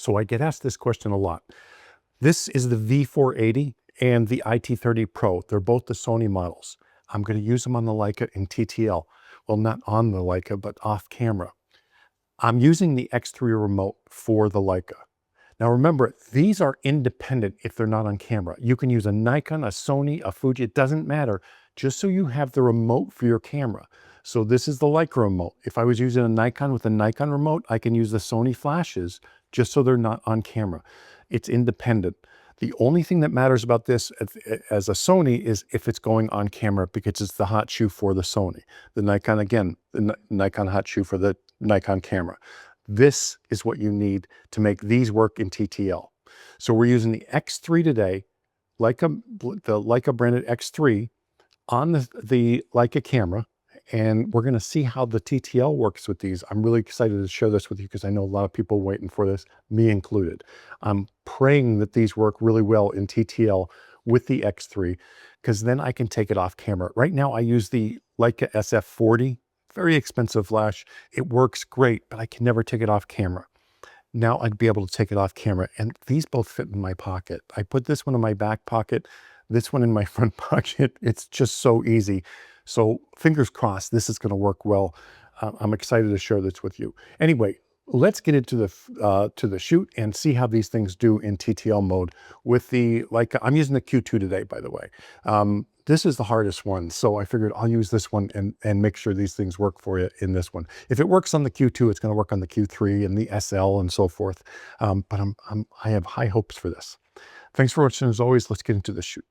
So I get asked this question a lot. This is the V480 and the IT30 Pro. They're both the Sony models. I'm going to use them on the Leica in TTL. Well, not on the Leica, but off camera. I'm using the X3 remote for the Leica. Now remember, these are independent if they're not on camera. You can use a Nikon, a Sony, a Fuji, it doesn't matter, just so you have the remote for your camera. So this is the Leica remote. If I was using a Nikon with a Nikon remote, I can use the Sony flashes just so they're not on camera. It's independent. The only thing that matters about this as a Sony is if it's going on camera, because it's the hot shoe for the Sony. The Nikon, again, the Nikon hot shoe for the Nikon camera. This is what you need to make these work in TTL. So we're using the X3 today, the Leica branded X3 on the Leica camera, and we're going to see how the TTL works with these. I'm really excited to share this with you because I know a lot of people waiting for this, me included. I'm praying that these work really well in TTL with the X3, because then I can take it off camera. Right now I use the Leica SF40, very expensive flash. It works great, but I can never take it off camera. Now I'd be able to take it off camera, and these both fit in my pocket. I put this one in my back pocket, this one in my front pocket. It's just so easy. So fingers crossed, this is going to work well. I'm excited to share this with you. Anyway, let's get into the shoot and see how these things do in TTL mode with the Leica. I'm using the Q2 today, by the way. This is the hardest one, so I figured I'll use this one and make sure these things work for you in this one. If it works on the Q2, it's going to work on the Q3 and the SL and so forth. But I have high hopes for this. Thanks for watching. As always, let's get into the shoot.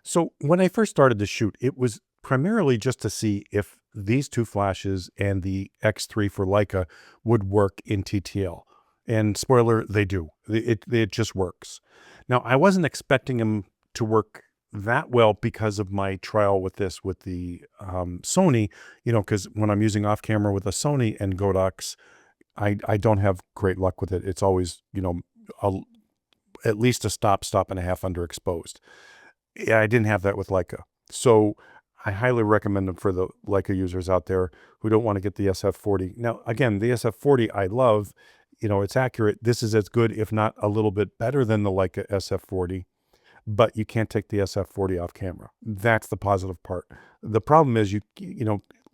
So when I first started the shoot, it was primarily just to see if these two flashes and the X3 for Leica would work in TTL. And spoiler, they do. It just works. Now, I wasn't expecting them to work that well because of my trial with this with the Sony, because when I'm using off camera with a Sony and Godox, I don't have great luck with it. It's always, at least a stop and a half underexposed. Yeah, I didn't have that with Leica. So I highly recommend them for the Leica users out there who don't want to get the SF40. Now, again, the SF40 I love, it's accurate. This is as good, if not a little bit better than the Leica SF40, but you can't take the SF40 off camera. That's the positive part. The problem is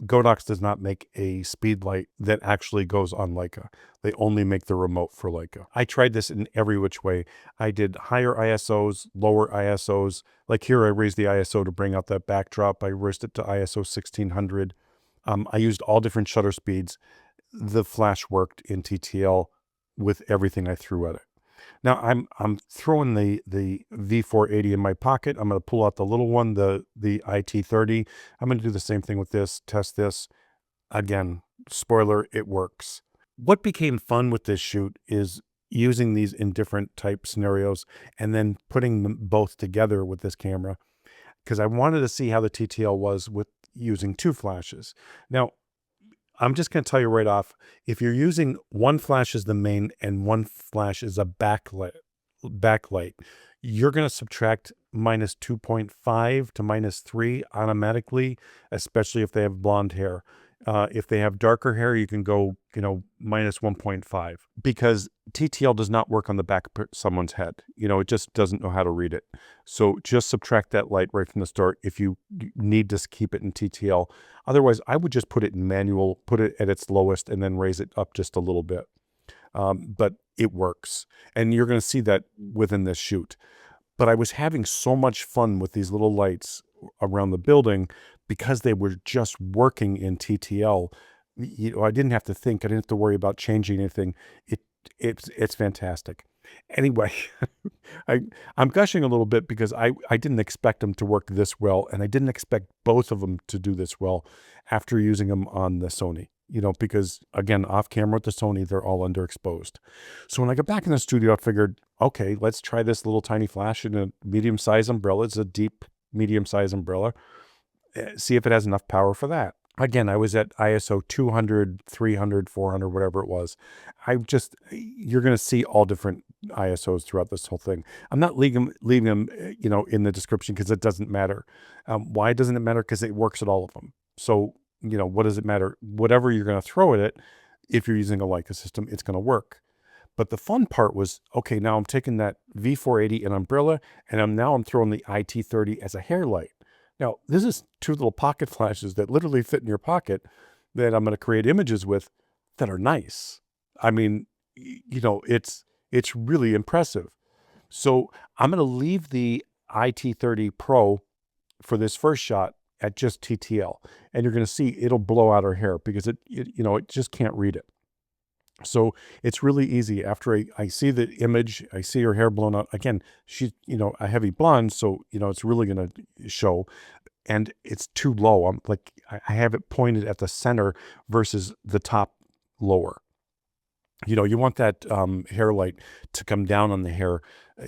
Godox does not make a speed light that actually goes on Leica. They only make the remote for Leica. I tried this in every which way. I did higher ISOs, lower ISOs. Like here, I raised the ISO to bring out that backdrop. I raised it to ISO 1600. I used all different shutter speeds. The flash worked in TTL with everything I threw at it. Now I'm throwing the V480 in my pocket. I'm going to pull out the little one, the IT30. I'm going to do the same thing with this, test this. Again, spoiler, it works. What became fun with this shoot is using these in different type scenarios and then putting them both together with this camera, because I wanted to see how the TTL was with using two flashes. Now, I'm just going to tell you right off, if you're using one flash as the main and one flash as a backlight, you're going to subtract minus 2.5 to minus 3 automatically, especially if they have blonde hair. If they have darker hair, you can go, minus 1.5, because TTL does not work on the back of someone's head. It just doesn't know how to read it. So just subtract that light right from the start if you need to keep it in TTL. Otherwise, I would just put it in manual, put it at its lowest, and then raise it up just a little bit. But it works. And you're going to see that within this shoot. But I was having so much fun with these little lights around the building because they were just working in TTL. I didn't have to think. I didn't have to worry about changing anything. It's fantastic. Anyway, I'm gushing a little bit because I didn't expect them to work this well, and I didn't expect both of them to do this well after using them on the Sony. Because again, off camera with the Sony, they're all underexposed. So when I got back in the studio, I figured, okay, let's try this little tiny flash in a medium-sized umbrella. It's a deep medium-sized umbrella. See if it has enough power for that. Again, I was at ISO 200, 300, 400, whatever it was. You're going to see all different ISOs throughout this whole thing. I'm not leaving them, in the description because it doesn't matter. Why doesn't it matter? Because it works at all of them. So, what does it matter? Whatever you're going to throw at it, if you're using a Leica system, it's going to work. But the fun part was, okay, now I'm taking that V480 and umbrella, and I'm throwing the IT30 as a hair light. Now, this is two little pocket flashes that literally fit in your pocket that I'm going to create images with that are nice. I mean, it's really impressive. So I'm going to leave the IT30 Pro for this first shot at just TTL, and you're going to see it'll blow out her hair because it just can't read it. So it's really easy. After I see the image, I see her hair blown out. Again, she's, a heavy blonde, so, it's really going to show. And it's too low. I'm like, I have it pointed at the center versus the top lower. You want that hair light to come down on the hair.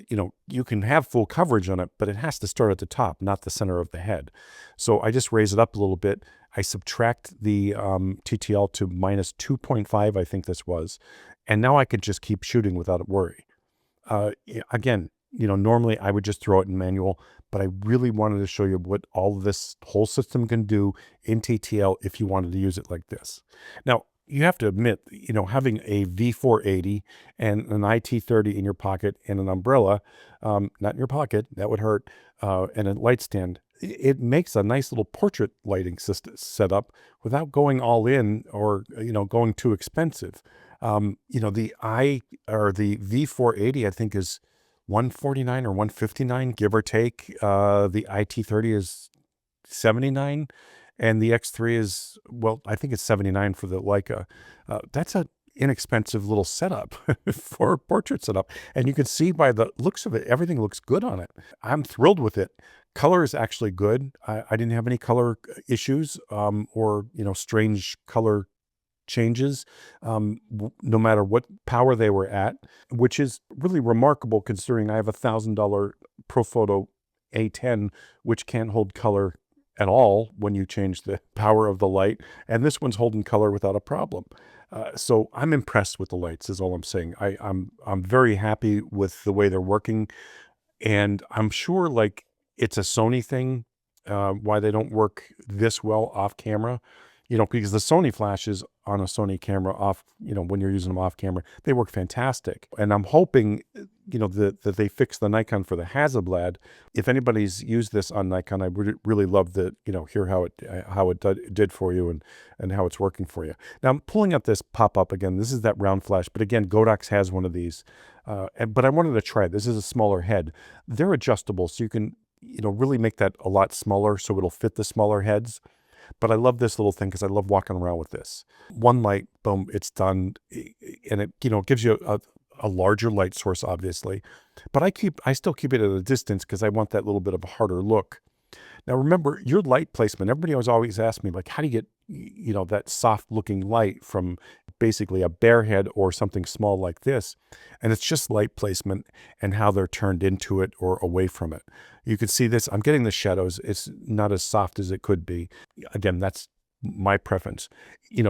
You can have full coverage on it, but it has to start at the top, not the center of the head. So I just raise it up a little bit. I subtract the TTL to minus 2.5, I think this was. And now I could just keep shooting without worry. Again, normally I would just throw it in manual, but I really wanted to show you what all of this whole system can do in TTL if you wanted to use it like this. Now, you have to admit, having a V480 and an IT30 in your pocket and an umbrella, not in your pocket, that would hurt, and a light stand, it makes a nice little portrait lighting system setup without going all in or, going too expensive. The V480, I think, is $149 or $159, give or take. The IT30 is $79, and the X3 is, well, I think it's $79 for the Leica. That's a inexpensive little setup for a portrait setup. And you can see by the looks of it, everything looks good on it. I'm thrilled with it. Color is actually good. I didn't have any color issues or, strange color changes, no matter what power they were at, which is really remarkable considering I have a $1,000 Profoto A10, which can't hold color at all when you change the power of the light. And this one's holding color without a problem. So I'm impressed with the lights is all I'm saying. I'm very happy with the way they're working. And I'm sure it's a Sony thing, why they don't work this well off camera, because the Sony flashes on a Sony camera off, when you're using them off camera, they work fantastic. And I'm hoping, that they fix the Nikon for the Hasselblad. If anybody's used this on Nikon, I would really love to, hear how it did for you and how it's working for you. Now I'm pulling up this pop-up again. This is that round flash, but again, Godox has one of these. But I wanted to try it. This is a smaller head. They're adjustable, so you can, really make that a lot smaller so it'll fit the smaller heads. But I love this little thing because I love walking around with this. One light, boom, it's done. And it, gives you a larger light source, obviously. But I still keep it at a distance because I want that little bit of a harder look. Now, remember, your light placement, everybody always asked me, how do you get, that soft looking light from basically a bare head or something small like this? And it's just light placement and how they're turned into it or away from it. You can see this. I'm getting the shadows. It's not as soft as it could be. Again, that's my preference.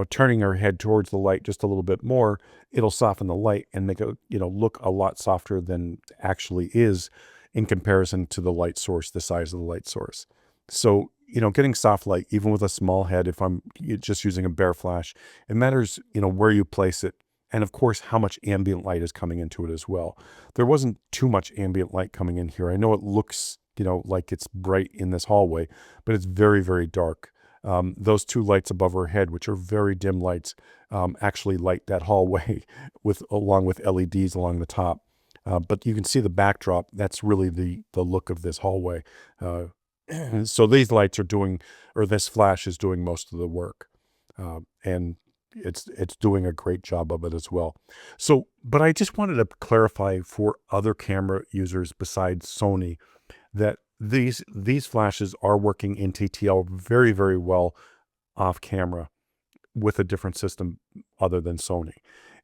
Turning her head towards the light just a little bit more, it'll soften the light and make it, look a lot softer than it actually is in comparison to the light source, the size of the light source. So, getting soft light, even with a small head, if I'm just using a bare flash, it matters, where you place it. And of course, how much ambient light is coming into it as well. There wasn't too much ambient light coming in here. I know it looks, like it's bright in this hallway, but it's very, very dark. Those two lights above her head, which are very dim lights, actually light that hallway along with LEDs along the top. But you can see the backdrop. That's really the look of this hallway. So these lights are doing, or this flash is doing most of the work. And it's doing a great job of it as well. So, but I just wanted to clarify for other camera users besides Sony that these flashes are working in TTL very, very well off camera with a different system other than Sony.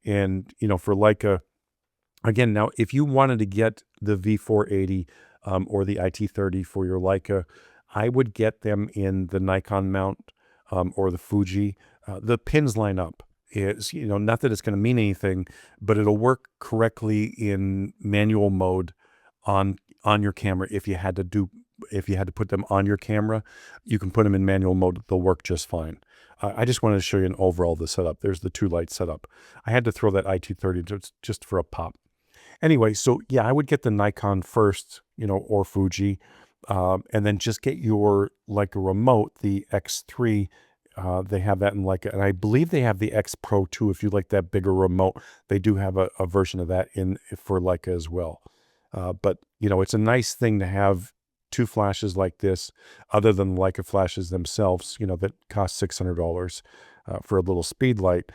And, for Leica, again, now, if you wanted to get the V480 or the IT30 for your Leica, I would get them in the Nikon mount or the Fuji. The pins line up. It's, not that it's going to mean anything, but it'll work correctly in manual mode on your camera. If you had to put them on your camera, you can put them in manual mode. They'll work just fine. I just wanted to show you an overall the setup. There's the 2 light setup. I had to throw that IT30 just for a pop. Anyway, so yeah, I would get the Nikon first, or Fuji, and then just get your Leica remote, the X3. They have that in Leica, and I believe they have the X Pro too. If you like that bigger remote, they do have a version of that in for Leica as well. But it's a nice thing to have 2 flashes like this, other than Leica flashes themselves, that cost $600 for a little speed light,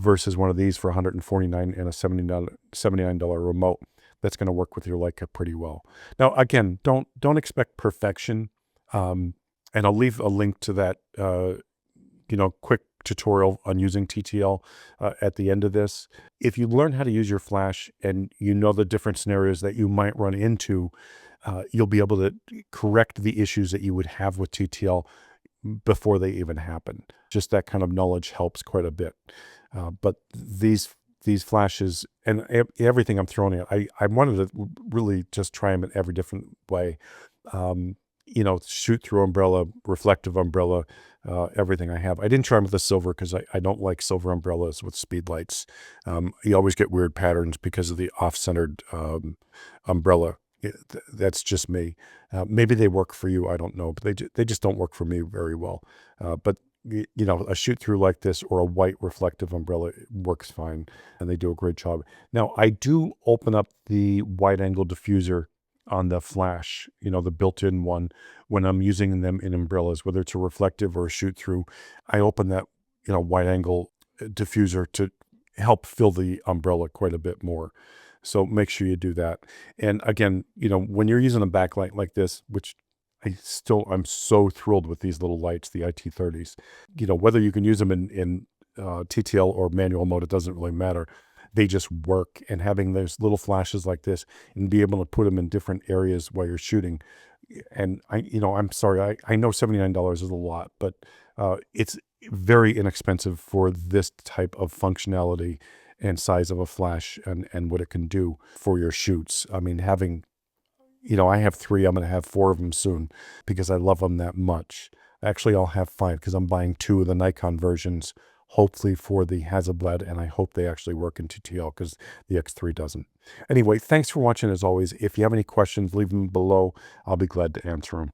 versus one of these for $149 and a $79 remote. That's going to work with your Leica pretty well. Now, again, don't expect perfection, and I'll leave a link to that quick tutorial on using TTL at the end of this. If you learn how to use your flash and the different scenarios that you might run into, you'll be able to correct the issues that you would have with TTL before they even happen. Just that kind of knowledge helps quite a bit. But these flashes and everything I'm throwing at, I wanted to really just try them in every different way. Shoot through umbrella, reflective umbrella, everything I have. I didn't try them with the silver because I don't like silver umbrellas with speed lights. You always get weird patterns because of the off-centered umbrella. That's just me. Maybe they work for you. I don't know, but they just don't work for me very well. But a shoot through like this or a white reflective umbrella works fine, and they do a great job. Now, I do open up the wide angle diffuser on the flash, the built-in one, when I'm using them in umbrellas, whether it's a reflective or a shoot through. I open that, wide angle diffuser to help fill the umbrella quite a bit more. So make sure you do that. And again, when you're using a backlight like this, which I'm so thrilled with these little lights, the IT30s, whether you can use them in TTL or manual mode, it doesn't really matter. They just work. And having those little flashes like this and be able to put them in different areas while you're shooting. And I'm sorry, I know $79 is a lot, but it's very inexpensive for this type of functionality and size of a flash and what it can do for your shoots. I mean, having, I have 3, I'm going to have 4 of them soon because I love them that much. Actually, I'll have 5 because I'm buying 2 of the Nikon versions, hopefully for the Hasselblad, and I hope they actually work in TTL because the X3 doesn't. Anyway, thanks for watching as always. If you have any questions, leave them below. I'll be glad to answer them.